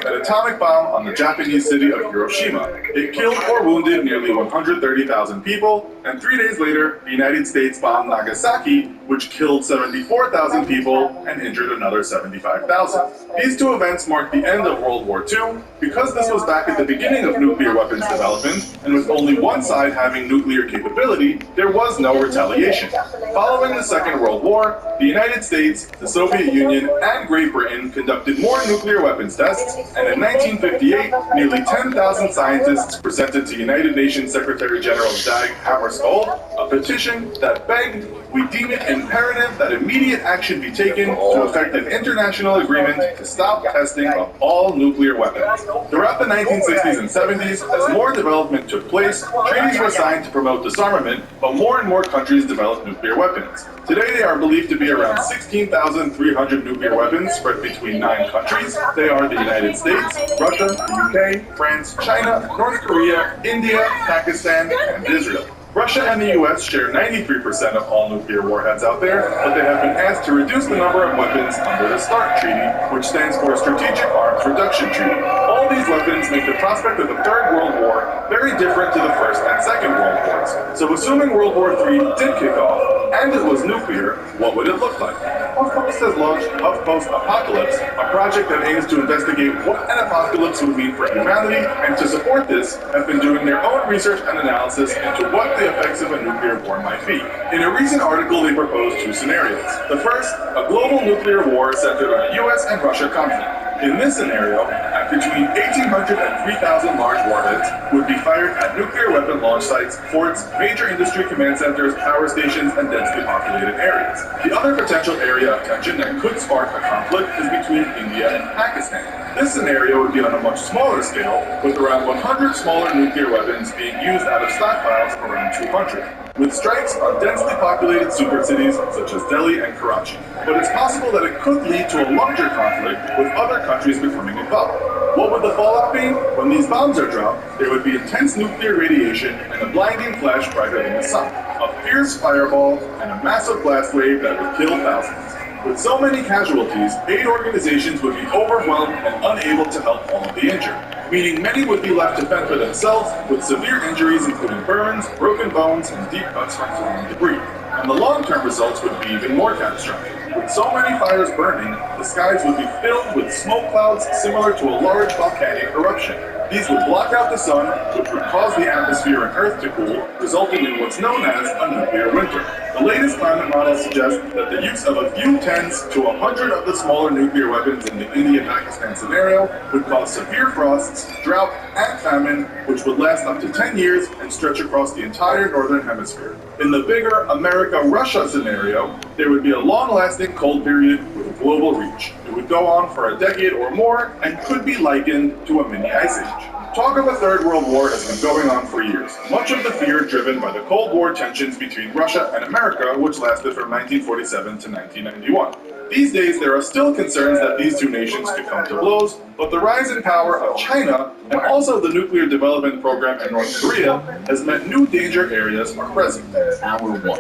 an atomic bomb on the Japanese city of Hiroshima. It killed or wounded nearly 130,000 people, and 3 days later, the United States bombed Nagasaki, which killed 74,000 people and injured another 75,000. These two events marked the end of World War II. Because this was back at the beginning of nuclear weapons development, and with only one side having nuclear capability, there was no retaliation. Following the Second World War, the United States, the Soviet Union, and Great Britain conducted more nuclear weapons tests, and in 1958, nearly 10,000 scientists presented to United Nations Secretary General Dag Hammarskjöld a petition that begged, "We deem it imperative that immediate action be taken to effect an international agreement to stop testing of all nuclear weapons." Throughout the 1960s and 70s, as more development took place, treaties were signed to promote disarmament, but more and more countries developed nuclear weapons. Today they are believed to be around 16,300 nuclear weapons spread between 9 countries. They are the United States, Russia, the UK, France, China, North Korea, India, Pakistan, and Israel. Russia and the US share 93% of all nuclear warheads out there, but they have been asked to reduce the number of weapons under the START Treaty, which stands for Strategic Arms Reduction Treaty. All these weapons make the prospect of the Third World War very different to the First and Second World Wars. So assuming World War III did kick off, and it was nuclear, what would it look like? HuffPost has launched HuffPost Apocalypse, a project that aims to investigate what an apocalypse would mean for humanity, and to support this, have been doing their own research and analysis into what the effects of a nuclear war might be. In a recent article, they proposed 2 scenarios. The first, a global nuclear war centered on a US and Russia conflict. In this scenario, between 1,800 and 3,000 large warheads would be fired at nuclear weapon launch sites, ports, major industry command centers, power stations, and densely populated areas. The other potential area of tension that could spark a conflict is between India and Pakistan. This scenario would be on a much smaller scale, with around 100 smaller nuclear weapons being used out of stockpiles of around 200, with strikes on densely populated super cities such as Delhi and Karachi. But it's possible that it could lead to a larger conflict with other countries becoming involved. What would the fallout be? When these bombs are dropped, there would be intense nuclear radiation and a blinding flash brighter than the sun, a fierce fireball, and a massive blast wave that would kill thousands. With so many casualties, aid organizations would be overwhelmed and unable to help all of the injured, meaning many would be left to fend for themselves with severe injuries including burns, broken bones, and deep cuts from falling debris. And the long-term results would be even more catastrophic. With so many fires burning, the skies would be filled with smoke clouds similar to a large volcanic eruption. These would block out the sun, which would cause the atmosphere and Earth to cool, resulting in what's known as a nuclear winter. The latest climate models suggest that the use of a few tens to 100 of the smaller nuclear weapons in the India-Pakistan scenario would cause severe frosts, drought, and famine, which would last up to 10 years and stretch across the entire northern hemisphere. In the bigger America-Russia scenario, there would be a long-lasting cold period with a global reach. It would go on for a decade or more and could be likened to a mini ice age. Talk of a Third World War has been going on for years, much of the fear driven by the Cold War tensions between Russia and America, which lasted from 1947 to 1991. These days, there are still concerns that these two nations could come to blows, but the rise in power of China and also the nuclear development program in North Korea has meant new danger areas are present. Hour 1.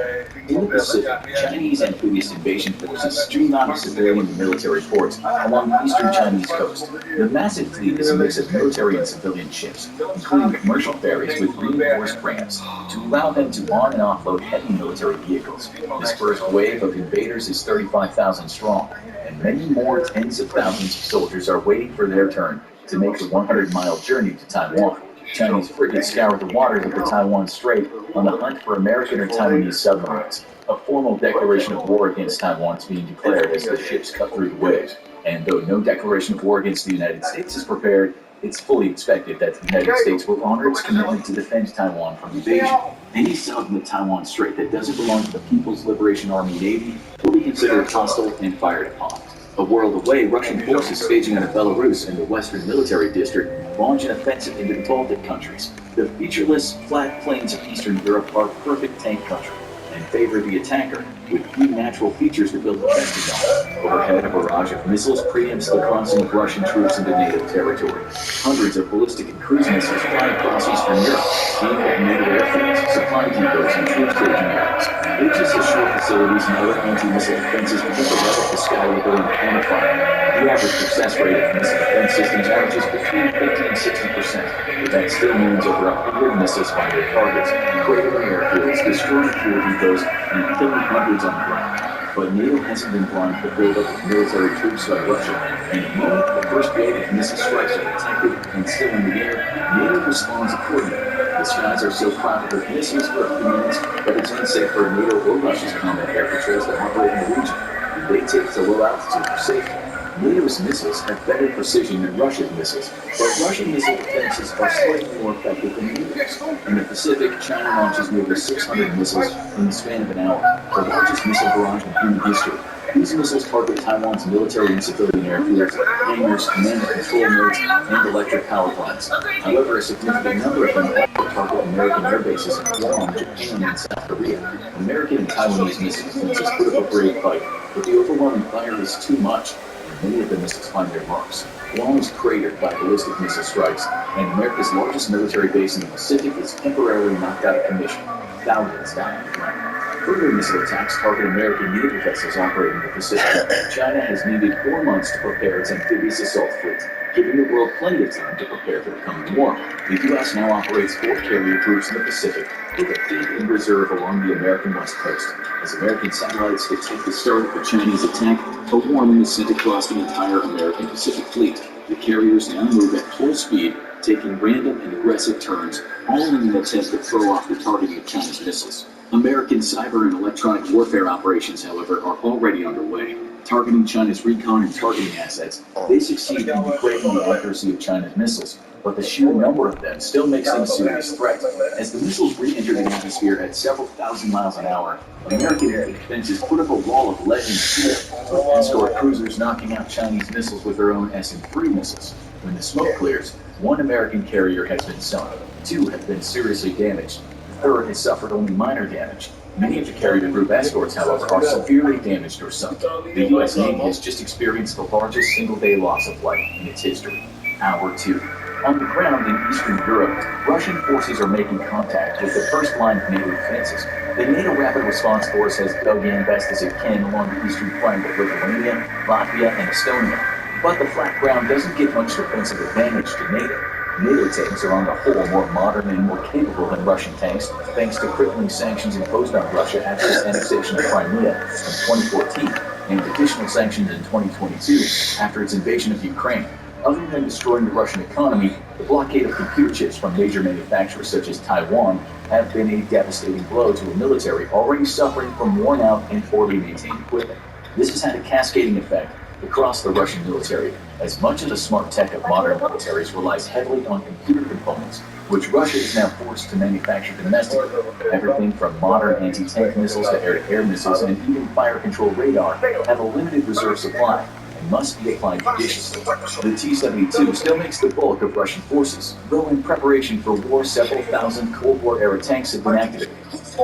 In the Pacific, Chinese amphibious invasion forces stream out of civilian and military ports along the eastern Chinese coast. The massive fleet is a mix of military and civilian ships, including commercial ferries with reinforced ramps, to allow them to on and offload heavy military vehicles. This first wave of invaders is 35,000 strong, and many more tens of thousands of soldiers are waiting for their turn to make the 100-mile journey to Taiwan. Chinese frigates scour the waters of the Taiwan Strait on the hunt for American or Taiwanese submarines. A formal declaration of war against Taiwan is being declared as the ships cut through the waves. And though no declaration of war against the United States is prepared, it's fully expected that the United States will honor its commitment to defend Taiwan from invasion. Any sub in the Taiwan Strait that doesn't belong to the People's Liberation Army Navy will be considered hostile and fired upon. A world away, Russian forces staging out of Belarus and the Western Military District launch an offensive into the Baltic countries. The featureless, flat plains of Eastern Europe are perfect tank country, and favor the attacker, with few natural features to build defenses on. Overhead, a barrage of missiles preempts the crossing of Russian troops into NATO territory. Hundreds of ballistic and cruise missiles fly across Eastern Europe, aimed at NATO airfields, supply depots, and troop staging areas. Aegis ashore facilities and other anti-missile defenses begin to level the sky with their own counterfire. The average success rate of missile defense systems averages between 50 and 60%, but that still means over 100 missiles find their targets, cratering airfields, destroying fuel depots, and killing hundreds on the ground. But NATO hasn't been blind to the buildup of military troops by Russia, and the moment the first wave of missile strikes are detected and still in the air, NATO responds accordingly. The skies are so crowded with missiles for a few minutes that it's unsafe for NATO or Russia's combat air patrols to operate in the region, and they take to low altitude for safety. NATO's missiles have better precision than Russia's missiles, but Russian missile defenses are slightly more effective than NATO's. In the Pacific, China launches nearly 600 missiles in the span of an hour, the largest missile barrage in human history. These missiles target Taiwan's military and civilian airfields, hangars, command and control nodes, and electric power plants. However, a significant number of them also target American air bases in Guam, Japan, and South Korea. American and Taiwanese missile defenses put up a brave fight, but the overwhelming fire is too much. Many of the missiles find their marks. Guam is cratered by ballistic missile strikes, and America's largest military base in the Pacific is temporarily knocked out of commission. Thousands die on the ground. Further missile attacks target American naval vessels operating in the Pacific. China has needed 4 months to prepare its amphibious assault fleet, giving the world plenty of time to prepare for the coming war. The U.S. now operates 4 carrier groups in the Pacific, with a fleet in reserve along the American west coast. As American satellites detect the start of the Chinese attack, a warning is sent across the entire American Pacific fleet. The carriers now move at full speed, taking random and aggressive turns, all in an attempt to throw off the targeting of China's missiles. American cyber and electronic warfare operations, however, are already underway. Targeting China's recon and targeting assets, they succeed in degrading the accuracy of China's missiles, but the sheer number of them still makes them a serious threat. As the missiles re-enter the atmosphere at several thousand miles an hour, American air defenses put up a wall of lead and steel, with escort cruisers knocking out Chinese missiles with their own SM-3 missiles. When the smoke clears, 1 American carrier has been sunk, 2 have been seriously damaged, the 3rd has suffered only minor damage. Many of the carrier group escorts, however, are severely damaged or sunk. The U.S. Navy has just experienced the largest single-day loss of life in its history. Hour 2. On the ground in Eastern Europe, Russian forces are making contact with the first line of NATO defenses. The NATO Rapid Response Force has dug in best as it can along the eastern flank of Lithuania, Latvia, and Estonia. But the flat ground doesn't give much defensive advantage to NATO. NATO tanks are on the whole more modern and more capable than Russian tanks, thanks to crippling sanctions imposed on Russia after its annexation of Crimea in 2014, and additional sanctions in 2022 after its invasion of Ukraine. Other than destroying the Russian economy, the blockade of computer chips from major manufacturers such as Taiwan have been a devastating blow to a military already suffering from worn-out and poorly maintained equipment. This has had a cascading effect across the Russian military, as much of the smart tech of modern militaries relies heavily on computer components, which Russia is now forced to manufacture domestically. Everything from modern anti-tank missiles to air-to-air missiles and even fire-control radar have a limited reserve supply and must be applied judiciously. The T-72 still makes the bulk of Russian forces, though in preparation for war several thousand Cold War-era tanks have been activated.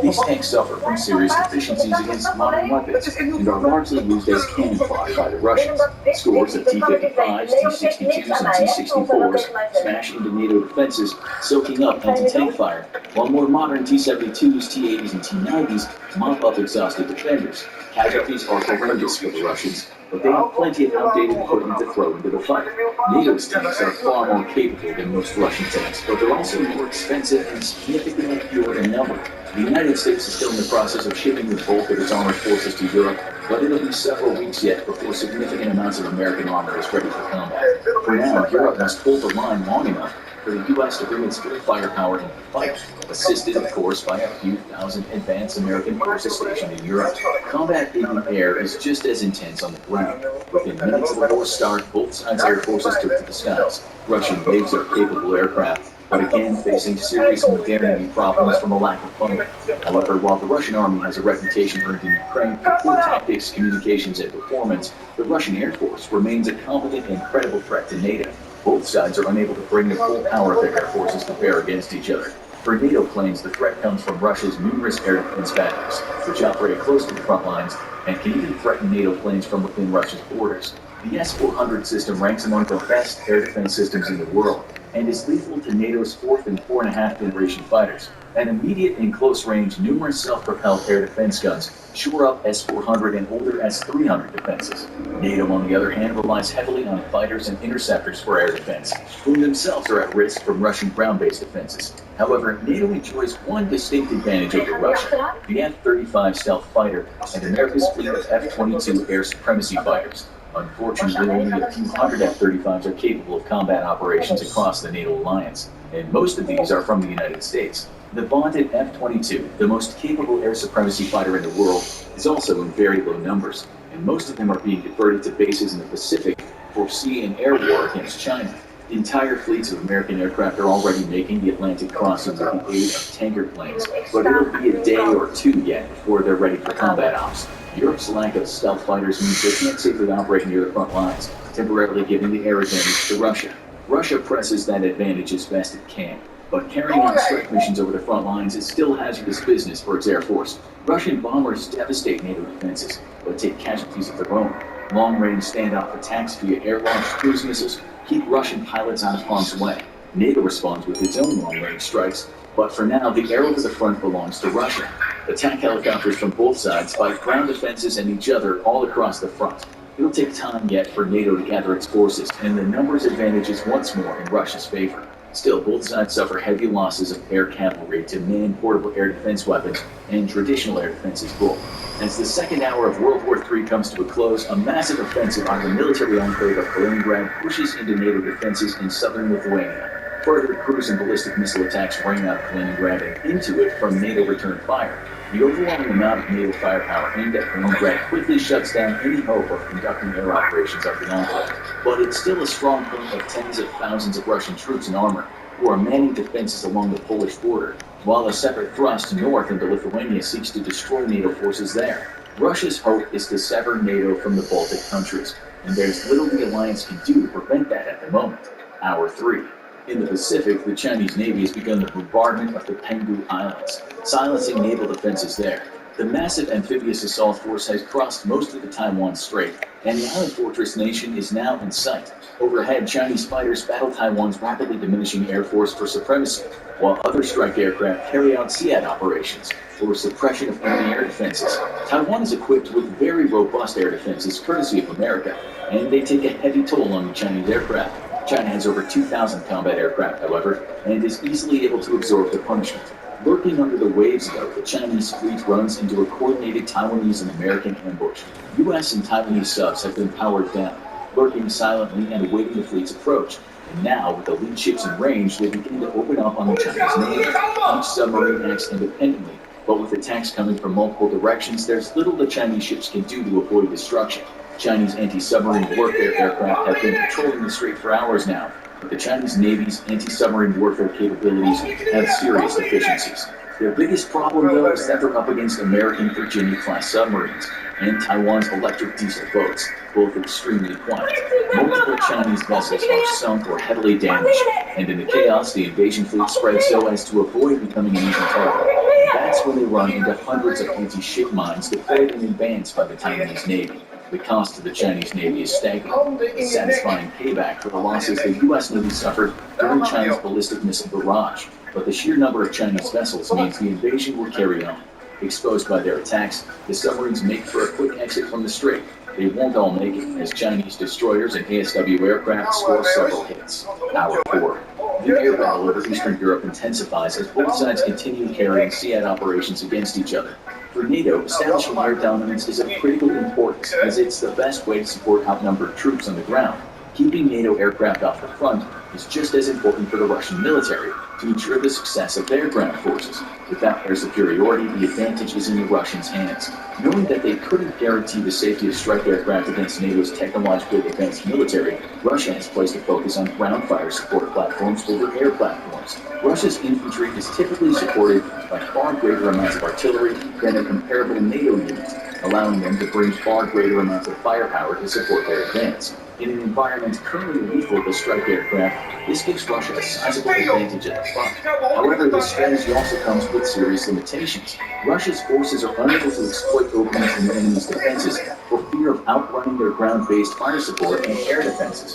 These tanks suffer from serious deficiencies against modern weapons and are largely used as camouflage by the Russians. Scores of T-55s, T-62s, and T-64s smash into NATO defenses, soaking up anti-tank fire, while more modern T-72s, T-80s, and T-90s mop up exhausted defenders. Casualties are horrendous for the Russians, but they have plenty of outdated equipment to throw into the fight. NATO's tanks are far more capable than most Russian tanks, but they're also more expensive and significantly fewer in number. The United States is still in the process of shipping the bulk of its armored forces to Europe, but it'll be several weeks yet before significant amounts of American armor is ready for combat. For now, Europe must hold the line long enough for the U.S. to bring its full firepower into the fight, assisted, of course, by a few thousand advanced American forces stationed in Europe. Combat in the air is just as intense on the ground. Within minutes of the war start, both sides' air forces took to the skies. Russian MiGs are capable aircraft, but again facing serious modernity problems from a lack of funding. However, while the Russian army has a reputation earned in Ukraine for poor tactics, communications, and performance, the Russian Air Force remains a competent and credible threat to NATO. Both sides are unable to bring the full power of their air forces to bear against each other. For NATO planes, the threat comes from Russia's numerous air defense batteries, which operate close to the front lines and can even threaten NATO planes from within Russia's borders. The S-400 system ranks among the best air defense systems in the world and is lethal to NATO's 4th and 4.5 generation fighters. At immediate and close range, numerous self-propelled air defense guns shore up S-400 and older S-300 defenses. NATO, on the other hand, relies heavily on fighters and interceptors for air defense, whom themselves are at risk from Russian ground-based defenses. However, NATO enjoys one distinct advantage over Russia: the F-35 stealth fighter and America's fleet of F-22 air supremacy fighters. Unfortunately, only a few hundred F-35s are capable of combat operations across the NATO alliance, and most of these are from the United States. The vaunted F-22, the most capable air supremacy fighter in the world, is also in very low numbers, and most of them are being diverted to bases in the Pacific for sea and air war against China. Entire fleets of American aircraft are already making the Atlantic crossing with the aid of tanker planes, but it'll be a day or two yet before they're ready for combat ops. Europe's lack of stealth fighters means they can't safely operate near the front lines, temporarily giving the air advantage to Russia. Russia presses that advantage as best it can, but carrying out strike missions over the front lines is still hazardous business for its air force. Russian bombers devastate NATO defenses, but take casualties of their own. Long-range standoff attacks via air-launched cruise missiles keep Russian pilots out of harm's way. NATO responds with its own long-range strikes, but for now, the air over the front belongs to Russia. Attack helicopters from both sides fight ground defenses and each other all across the front. It'll take time yet for NATO to gather its forces, and the numbers advantage is once more in Russia's favor. Still, both sides suffer heavy losses of air cavalry to man portable air defense weapons and traditional air defenses both. As the second hour of World War III comes to a close, a massive offensive on the military enclave of Kaliningrad pushes into NATO defenses in southern Lithuania. Further cruise and ballistic missile attacks rain out of Kaliningrad and into it from NATO return fire. The overwhelming amount of NATO firepower aimed at Kaliningrad quickly shuts down any hope of conducting air operations of the enclave. But it's still a strong point of tens of thousands of Russian troops in armor, who are manning defenses along the Polish border, while a separate thrust north into Lithuania seeks to destroy NATO forces there. Russia's hope is to sever NATO from the Baltic countries, and there's little the alliance can do to prevent that at the moment. Hour 3. In the Pacific, the Chinese Navy has begun the bombardment of the Penghu Islands, silencing naval defenses there. The massive amphibious assault force has crossed most of the Taiwan Strait, and the island fortress nation is now in sight. Overhead, Chinese fighters battle Taiwan's rapidly diminishing air force for supremacy, while other strike aircraft carry out SEAD operations for suppression of enemy air defenses. Taiwan is equipped with very robust air defenses courtesy of America, and they take a heavy toll on the Chinese aircraft. China has over 2,000 combat aircraft, however, and is easily able to absorb the punishment. Lurking under the waves, though, the Chinese fleet runs into a coordinated Taiwanese and American ambush. U.S. and Taiwanese subs have been powered down, lurking silently and awaiting the fleet's approach. And now, with the lead ships in range, they begin to open up on the Chinese Navy. Each submarine acts independently, but with attacks coming from multiple directions, there's little the Chinese ships can do to avoid destruction. Chinese anti-submarine warfare aircraft have been patrolling the strait for hours now, but the Chinese Navy's anti-submarine warfare capabilities have serious deficiencies. Their biggest problem, though, is that they're up against American Virginia-class submarines and Taiwan's electric diesel boats, both extremely quiet. Multiple Chinese vessels are sunk or heavily damaged, and in the chaos, the invasion fleet spreads so as to avoid becoming an easy target. That's when they run into hundreds of anti-ship mines deployed in advance by the Taiwanese Navy. The cost to the Chinese Navy is staggering, a satisfying payback for the losses the U.S. Navy suffered during China's ballistic missile barrage. But the sheer number of Chinese vessels means the invasion will carry on. Exposed by their attacks, the submarines make for a quick exit from the strait. They won't all make it, as Chinese destroyers and ASW aircraft score several hits. Hour 4. The air battle over Eastern Europe intensifies as both sides continue carrying SEAD operations against each other. For NATO, establishing air dominance is of critical importance, as it's the best way to support outnumbered troops on the ground. Keeping NATO aircraft off the front is just as important for the Russian military to ensure the success of their ground forces. Without air superiority, the advantage is in the Russians' hands. Knowing that they couldn't guarantee the safety of strike aircraft against NATO's technologically advanced military, Russia has placed a focus on ground fire support platforms over air platforms. Russia's infantry is typically supported by far greater amounts of artillery than a comparable NATO unit. allowing them to bring far greater amounts of firepower to support their advance. In an environment currently lethal to strike aircraft, this gives Russia a sizable advantage at the front. However, this strategy also comes with serious limitations. Russia's forces are unable to exploit openings in the enemy's defenses for fear of outrunning their ground-based fire support and air defenses.